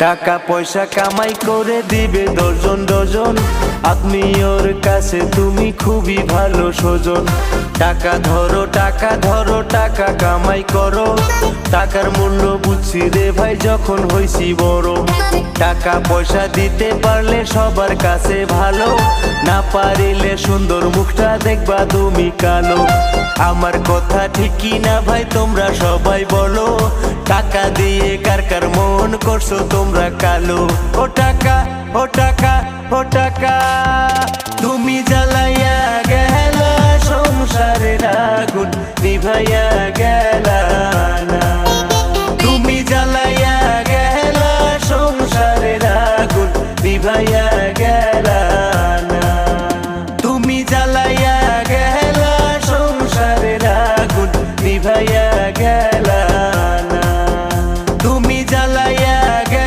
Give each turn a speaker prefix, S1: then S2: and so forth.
S1: টাকা পয়সা কামাই করে দিবে ডজন ডজন, আত্মীয়র কাছে তুমি খুবই ভালো স্বজন। টাকা ধরো টাকা ধরো টাকা কামাই করো, টাকার মূল্য বুঝছি রে ভাই যখন হইছি বড়। টাকা পয়সা দিতে পারলে সবার কাছে ভালো, না পারিলে সুন্দর মুখটা দেখবা তুমি কালো। আমার কথা ঠিক কি না ভাই তোমরা সবাই বলো, টাকা দিয়ে কার কার মন করছো তোমরা কালো। ও টাকা ও টাকা ও টাকা, তুমি জ্বালাইয়া গেলা সংসারের আগুন, নিভাইয়া